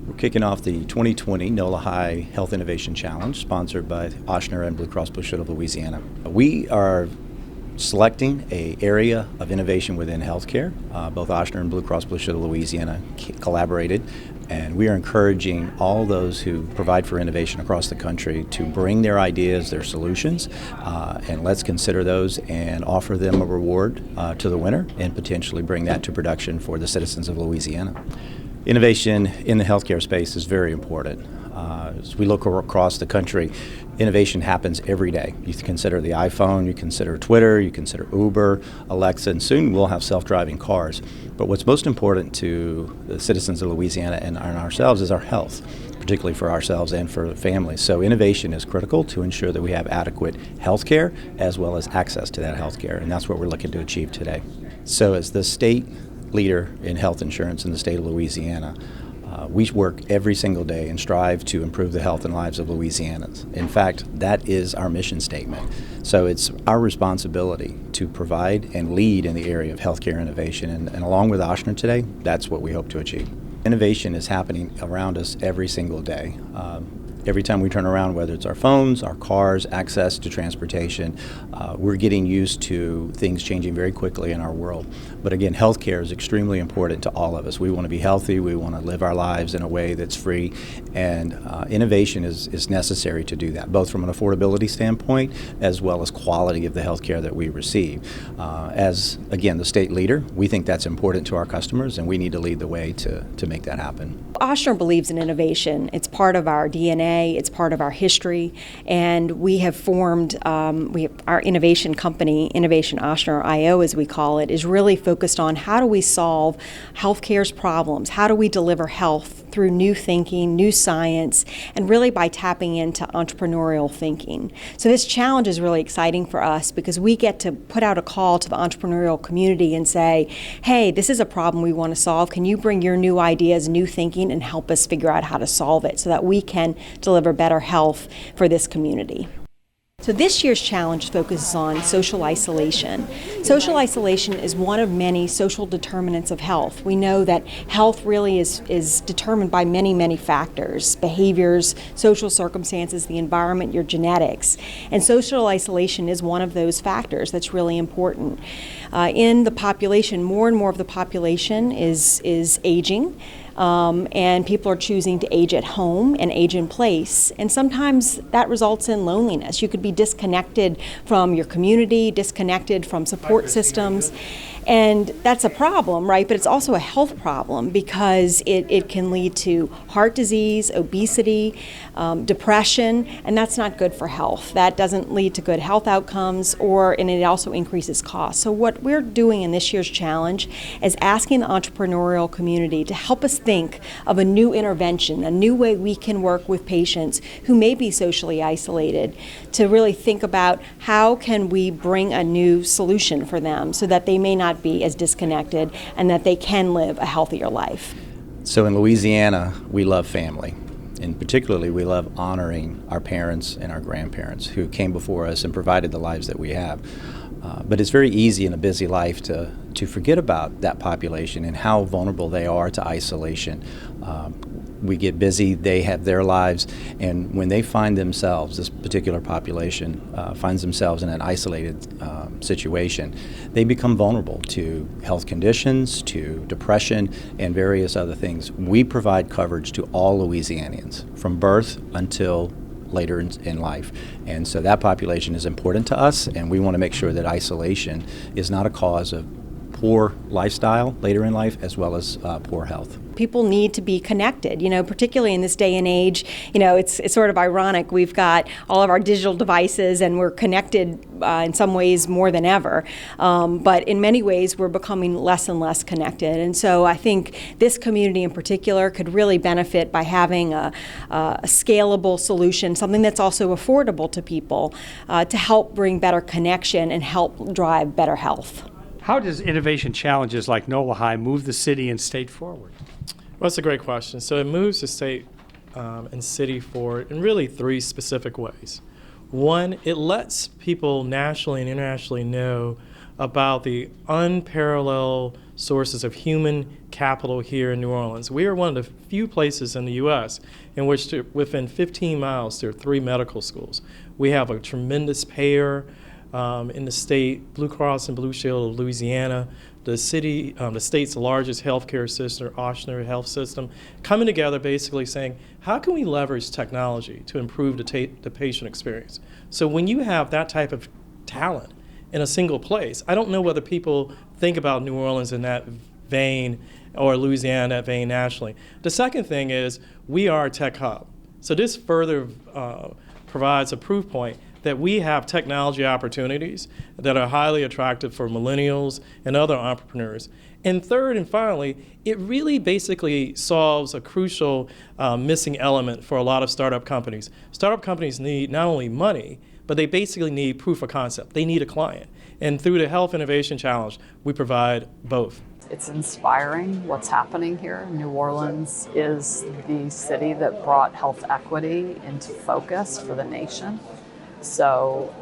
We're kicking off the 2020 NOLA High Health Innovation Challenge, sponsored by Ochsner and Blue Cross Blue Shield of Louisiana. We are selecting an area of innovation within healthcare. Both Ochsner and Blue Cross Blue Shield of Louisiana collaborated, and we are encouraging all those who provide for innovation across the country to bring their ideas, their solutions, and let's consider those and offer them a reward to the winner and potentially bring that to production for the citizens of Louisiana. Innovation in the healthcare space is very important. As we look across the country, innovation happens every day. You consider the iPhone, you consider Twitter, you consider Uber, Alexa, and soon we'll have self-driving cars. But what's most important to the citizens of Louisiana and ourselves is our health, particularly for ourselves and for families. So innovation is critical to ensure that we have adequate health care as well as access to that health care, and that's what we're looking to achieve today. So as the state leader in health insurance in the state of Louisiana, we work every single day and strive to improve the health and lives of Louisianans. In fact, that is our mission statement. So it's our responsibility to provide and lead in the area of healthcare innovation, and along with Ochsner today, that's what we hope to achieve. Innovation is happening around us every single day. Every time we turn around, whether it's our phones, our cars, access to transportation, we're getting used to things changing very quickly in our world. But again, healthcare is extremely important to all of us. We want to be healthy, we want to live our lives in a way that's free, and innovation is necessary to do that, both from an affordability standpoint as well as quality of the healthcare that we receive. As, again, the state leader, we think that's important to our customers, and we need to lead the way to make that happen. Ochsner believes in innovation. It's part of our DNA, it's part of our history, and we have formed our innovation company, Innovation Ochsner IO as we call it, is really focused on how do we solve healthcare's problems, how do we deliver health through new thinking, new science, and really by tapping into entrepreneurial thinking. So this challenge is really exciting for us because we get to put out a call to the entrepreneurial community and say, hey, this is a problem we want to solve. Can you bring your new ideas, new thinking, and help us figure out how to solve it so that we can deliver better health for this community? So this year's challenge focuses on social isolation. Social isolation is one of many social determinants of health. We know that health really is determined by many, many factors: behaviors, social circumstances, the environment, your genetics. And social isolation is one of those factors that's really important. In the population, more and more of the population is aging. And people are choosing to age at home and age in place, and sometimes that results in loneliness. You could be disconnected from your community, disconnected from support systems, and that's a problem, right? But it's also a health problem because it can lead to heart disease, obesity, depression, and that's not good for health. That doesn't lead to good health outcomes, and it also increases costs. So what we're doing in this year's challenge is asking the entrepreneurial community to help us think of a new intervention, a new way we can work with patients who may be socially isolated, to really think about how can we bring a new solution for them so that they may not be as disconnected and that they can live a healthier life. So in Louisiana, we love family. And particularly, we love honoring our parents and our grandparents who came before us and provided the lives that we have. But it's very easy in a busy life to forget about that population and how vulnerable they are to isolation. We get busy, they have their lives, and when they find themselves, this particular population finds themselves in an isolated situation, they become vulnerable to health conditions, to depression, and various other things. We provide coverage to all Louisianians from birth until later in life. And so that population is important to us, and we want to make sure that isolation is not a cause of poor lifestyle later in life as well as poor health. People need to be connected, particularly in this day and age. It's sort of ironic. We've got all of our digital devices and we're connected in some ways more than ever. But in many ways, we're becoming less and less connected. And so I think this community in particular could really benefit by having a scalable solution, something that's also affordable to people, to help bring better connection and help drive better health. How does innovation challenges like NOLA High move the city and state forward? Well, that's a great question. So it moves the state and city forward in really three specific ways. One, it lets people nationally and internationally know about the unparalleled sources of human capital capital here in New Orleans. We are one of the few places in the U.S. in which within 15 miles there are 3 medical schools. We have a tremendous payer in the state, Blue Cross and Blue Shield of Louisiana, the state's largest healthcare system, Ochsner health system, coming together basically saying, how can we leverage technology to improve the patient experience? So when you have that type of talent in a single place, I don't know whether people think about New Orleans in that vein or Louisiana in that vein nationally. The second thing is we are a tech hub. So this further provides a proof point that we have technology opportunities that are highly attractive for millennials and other entrepreneurs. And third and finally, it really basically solves a crucial missing element for a lot of startup companies. Startup companies need not only money, but they basically need proof of concept. They need a client. And through the Health Innovation Challenge, we provide both. It's inspiring what's happening here. New Orleans is the city that brought health equity into focus for the nation. So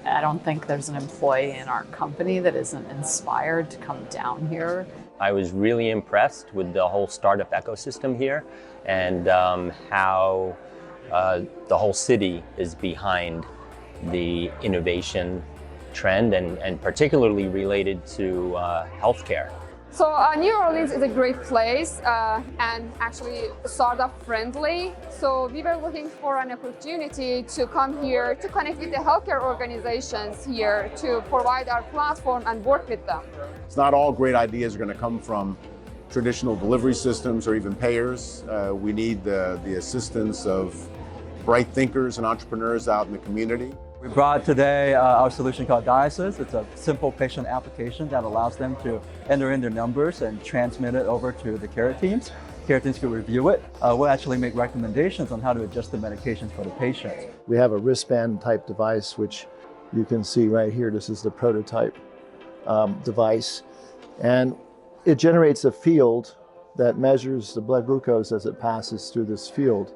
I don't think there's an employee in our company that isn't inspired to come down here. I was really impressed with the whole startup ecosystem here and how the whole city is behind the innovation trend and particularly related to healthcare. So New Orleans is a great place and actually startup friendly. So we were looking for an opportunity to come here to connect with the healthcare organizations here to provide our platform and work with them. It's not all great ideas are going to come from traditional delivery systems or even payers. We need the assistance of bright thinkers and entrepreneurs out in the community. We brought today our solution called Dialysis. It's a simple patient application that allows them to enter in their numbers and transmit it over to the care teams. Care teams can review it. We'll actually make recommendations on how to adjust the medications for the patient. We have a wristband type device, which you can see right here. This is the prototype device. And it generates a field that measures the blood glucose as it passes through this field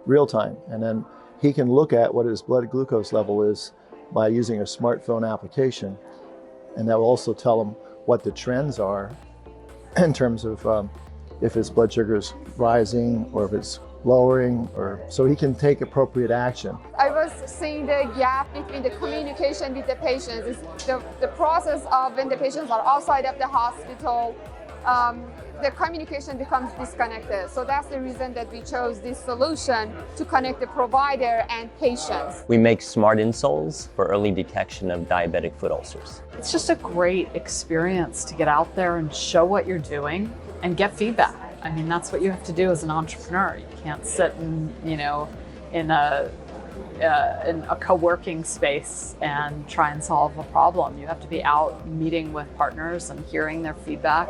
real time. And then he can look at what his blood glucose level is by using a smartphone application. And that will also tell him what the trends are in terms of if his blood sugar is rising or if it's lowering, so he can take appropriate action. I was seeing the gap between the communication with the patients. It's the process of when the patients are outside of the hospital, the communication becomes disconnected. So that's the reason that we chose this solution to connect the provider and patients. We make smart insoles for early detection of diabetic foot ulcers. It's just a great experience to get out there and show what you're doing and get feedback. I mean, that's what you have to do as an entrepreneur. You can't sit in a co-working space and try and solve a problem. You have to be out meeting with partners and hearing their feedback,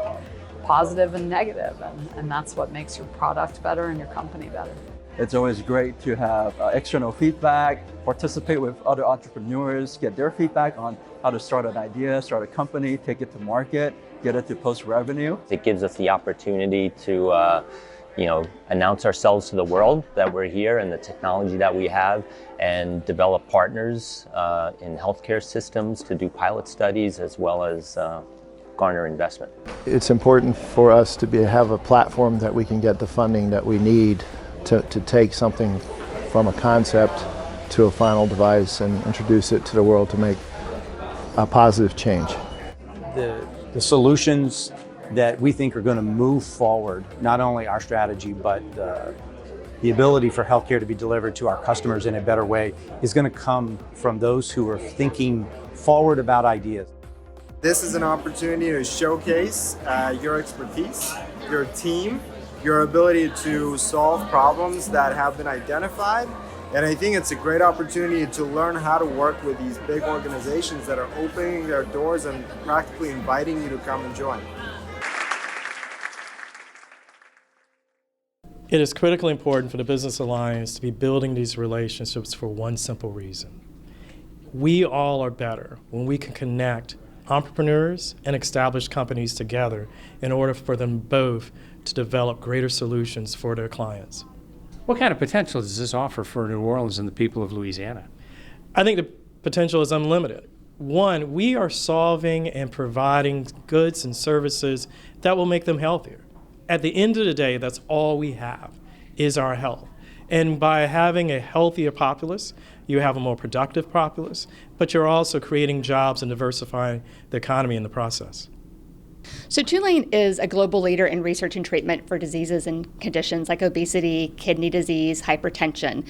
positive and negative, and that's what makes your product better and your company better. It's always great to have external feedback, participate with other entrepreneurs, get their feedback on how to start an idea, start a company, take it to market, get it to post revenue. It gives us the opportunity to announce ourselves to the world that we're here and the technology that we have, and develop partners in healthcare systems to do pilot studies as well as garner investment. It's important for us to have a platform that we can get the funding that we need to take something from a concept to a final device and introduce it to the world to make a positive change. The solutions that we think are going to move forward, not only our strategy, but the ability for healthcare to be delivered to our customers in a better way, is going to come from those who are thinking forward about ideas. This is an opportunity to showcase your expertise, your team, your ability to solve problems that have been identified. And I think it's a great opportunity to learn how to work with these big organizations that are opening their doors and practically inviting you to come and join. It is critically important for the Business Alliance to be building these relationships for one simple reason. We all are better when we can connect entrepreneurs and established companies together in order for them both to develop greater solutions for their clients. What kind of potential does this offer for New Orleans and the people of Louisiana? I think the potential is unlimited. One, we are solving and providing goods and services that will make them healthier. at the end of the day, that's all we have is our health. And by having a healthier populace, you have a more productive populace, but you're also creating jobs and diversifying the economy in the process. So Tulane is a global leader in research and treatment for diseases and conditions like obesity, kidney disease, hypertension.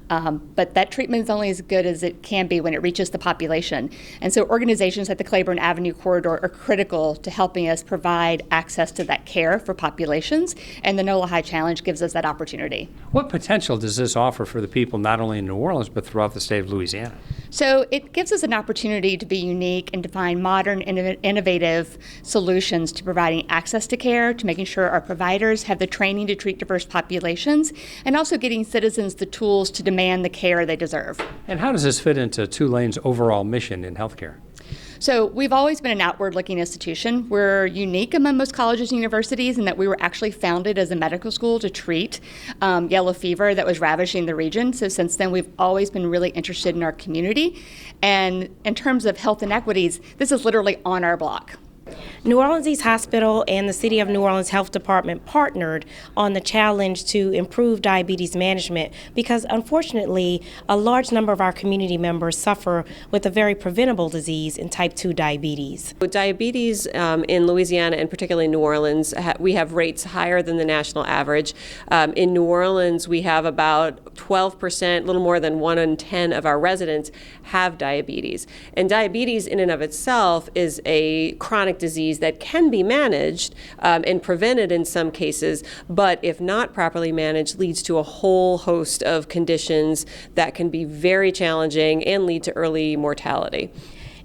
But that treatment is only as good as it can be when it reaches the population. And so organizations like the Claiborne Avenue Corridor are critical to helping us provide access to that care for populations. And the NOLA High Challenge gives us that opportunity. What potential does this offer for the people not only in New Orleans but throughout the state of Louisiana? So it gives us an opportunity to be unique and to find modern, innovative solutions to providing access to care, to making sure our providers have the training to treat diverse populations, and also getting citizens the tools to demand the care they deserve. And how does this fit into Tulane's overall mission in healthcare? So we've always been an outward-looking institution. We're unique among most colleges and universities in that we were actually founded as a medical school to treat yellow fever that was ravaging the region. So since then, we've always been really interested in our community. And in terms of health inequities, this is literally on our block. New Orleans East Hospital and the City of New Orleans Health Department partnered on the challenge to improve diabetes management because, unfortunately, a large number of our community members suffer with a very preventable disease in type 2 diabetes. Diabetes in Louisiana and particularly New Orleans, we have rates higher than the national average. In New Orleans, we have about 12%, a little more than 1 in 10 of our residents have diabetes. And diabetes in and of itself is a chronic disease that can be managed and prevented in some cases, but if not properly managed, leads to a whole host of conditions that can be very challenging and lead to early mortality.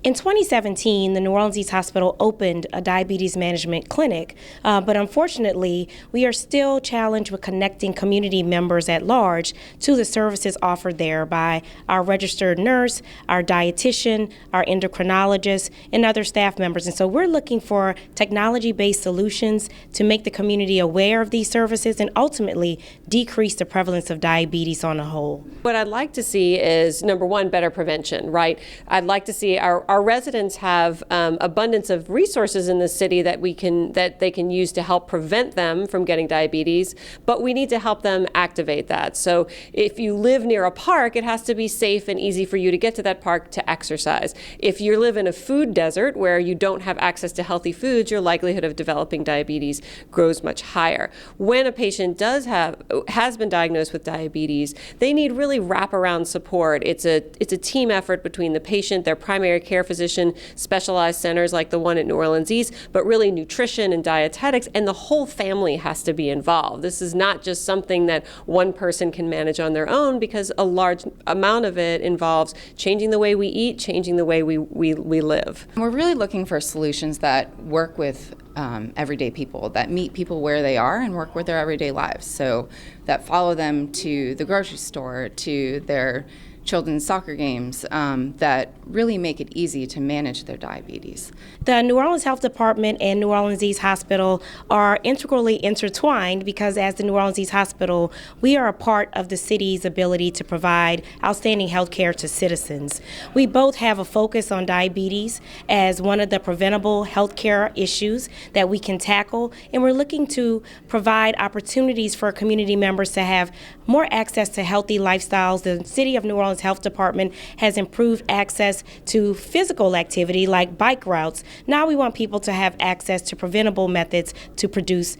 In 2017, the New Orleans East Hospital opened a diabetes management clinic, but unfortunately, we are still challenged with connecting community members at large to the services offered there by our registered nurse, our dietitian, our endocrinologist, and other staff members. And so we're looking for technology-based solutions to make the community aware of these services and ultimately decrease the prevalence of diabetes on the whole. What I'd like to see is, number one, better prevention, right? I'd like to see our residents have abundance of resources in the city that they can use to help prevent them from getting diabetes, but we need to help them activate that. So if you live near a park, it has to be safe and easy for you to get to that park to exercise. If you live in a food desert where you don't have access to healthy foods, your likelihood of developing diabetes grows much higher. When a patient has been diagnosed with diabetes, they need really wraparound support. It's a team effort between the patient, their primary care physician, specialized centers like the one at New Orleans East, but really nutrition and dietetics, and the whole family has to be involved. This is not just something that one person can manage on their own because a large amount of it involves changing the way we eat, changing the way we live. We're really looking for solutions that work with everyday people, that meet people where they are and work with their everyday lives. So that follow them to the grocery store, to their children's soccer games, that really make it easy to manage their diabetes. The New Orleans Health Department and New Orleans East Hospital are integrally intertwined because as the New Orleans East Hospital, we are a part of the city's ability to provide outstanding health care to citizens. We both have a focus on diabetes as one of the preventable health care issues that we can tackle, and we're looking to provide opportunities for community members to have more access to healthy lifestyles. The City of New Orleans Health Department has improved access to physical activity like bike routes. Now we want people to have access to preventable methods to produce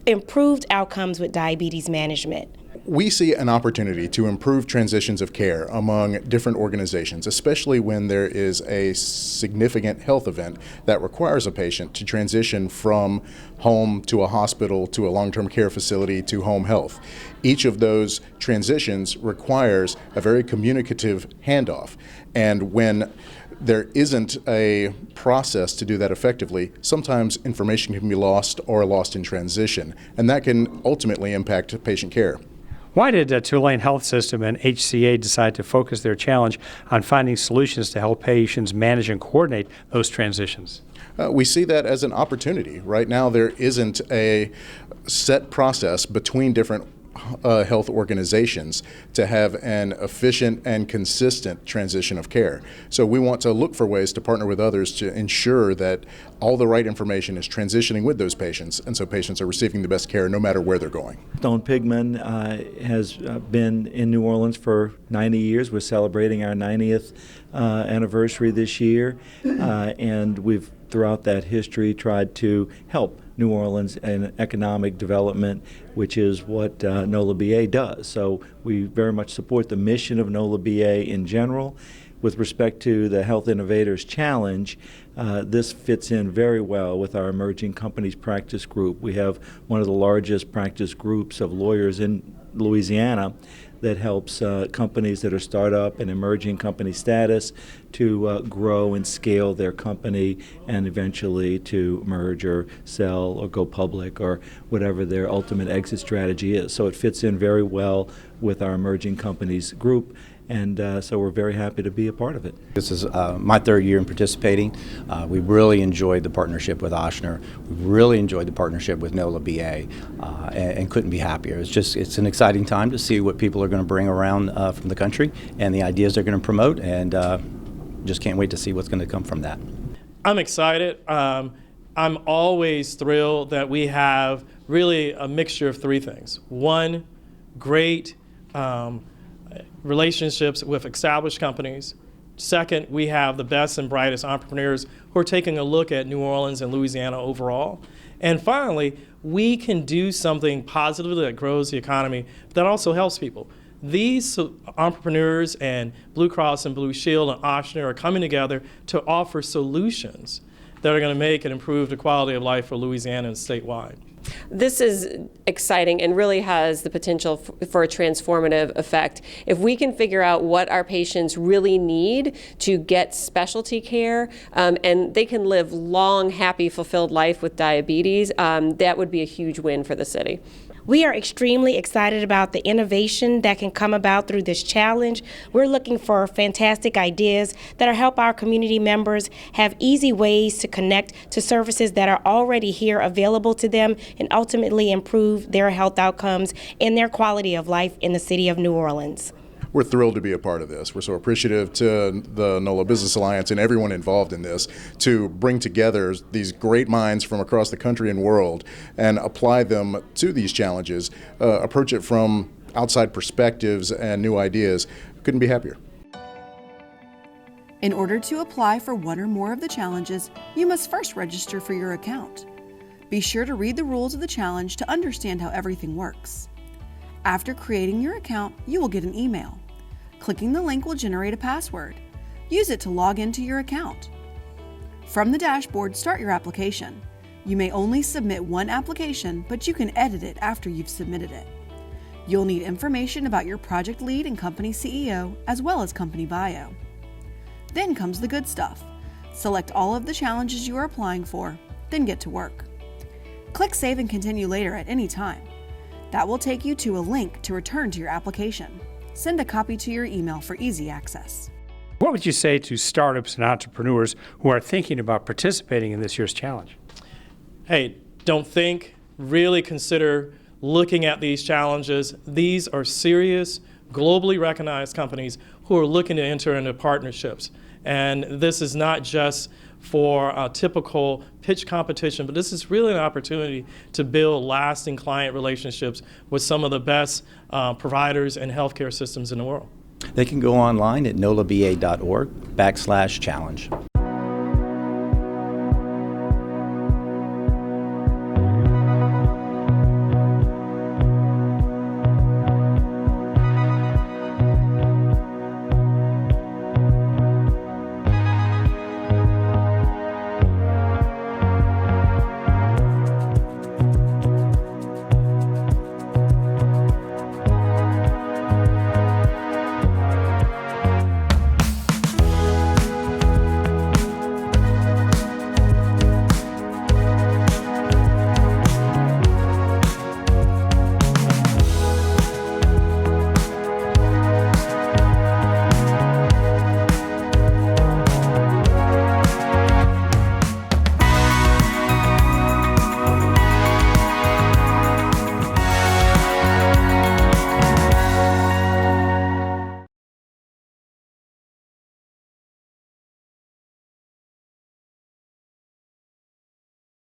improved outcomes with diabetes management. We see an opportunity to improve transitions of care among different organizations, especially when there is a significant health event that requires a patient to transition from home to a hospital to a long-term care facility to home health. Each of those transitions requires a very communicative handoff, and when there isn't a process to do that effectively, sometimes information can be lost or lost in transition, and that can ultimately impact patient care. Why did Tulane Health System and HCA decide to focus their challenge on finding solutions to help patients manage and coordinate those transitions? We see that as an opportunity. Right now, there isn't a set process between different health organizations to have an efficient and consistent transition of care. So we want to look for ways to partner with others to ensure that all the right information is transitioning with those patients, and so patients are receiving the best care no matter where they're going. Stone Pigman has been in New Orleans for 90 years. We're celebrating our 90th anniversary this year, and we've throughout that history tried to help New Orleans in economic development, which is what NOLA BA does. So we very much support the mission of NOLA BA in general. With respect to the Health Innovators Challenge, this fits in very well with our Emerging Companies Practice Group. We have one of the largest practice groups of lawyers in Louisiana that helps companies that are startup and emerging company status to grow and scale their company and eventually to merge or sell or go public or whatever their ultimate exit strategy is. So it fits in very well with our Emerging Companies Group. And so we're very happy to be a part of it. This is my third year in participating. We really enjoyed the partnership with Ochsner. We really enjoyed the partnership with NOLA BA and couldn't be happier. It's an exciting time to see what people are going to bring around from the country and the ideas they're going to promote, and just can't wait to see what's going to come from that. I'm excited. I'm always thrilled that we have really a mixture of three things. One, great relationships with established companies. Second, we have the best and brightest entrepreneurs who are taking a look at New Orleans and Louisiana overall. And finally, we can do something positively that grows the economy, but that also helps people. These entrepreneurs and Blue Cross and Blue Shield and Ochsner are coming together to offer solutions that are going to make and improve the quality of life for Louisiana and statewide. This is exciting and really has the potential for a transformative effect. If we can figure out what our patients really need to get specialty care and they can live long, happy, fulfilled life with diabetes, that would be a huge win for the city. We are extremely excited about the innovation that can come about through this challenge. We're looking for fantastic ideas that will help our community members have easy ways to connect to services that are already here available to them and ultimately improve their health outcomes and their quality of life in the city of New Orleans. We're thrilled to be a part of this. We're so appreciative to the NOLA Business Alliance and everyone involved in this to bring together these great minds from across the country and world and apply them to these challenges, approach it from outside perspectives and new ideas. Couldn't be happier. In order to apply for one or more of the challenges, you must first register for your account. Be sure to read the rules of the challenge to understand how everything works. After creating your account, you will get an email. Clicking the link will generate a password. Use it to log into your account. From the dashboard, start your application. You may only submit one application, but you can edit it after you've submitted it. You'll need information about your project lead and company CEO, as well as company bio. Then comes the good stuff. Select all of the challenges you are applying for, then get to work. Click Save and Continue later at any time. That will take you to a link to return to your application. Send a copy to your email for easy access. What would you say to startups and entrepreneurs who are thinking about participating in this year's challenge? Hey, don't think, really consider looking at these challenges. These are serious, globally recognized companies who are looking to enter into partnerships. And this is not just for a typical pitch competition, but this is really an opportunity to build lasting client relationships with some of the best providers and healthcare systems in the world. They can go online at nolaba.org/challenge.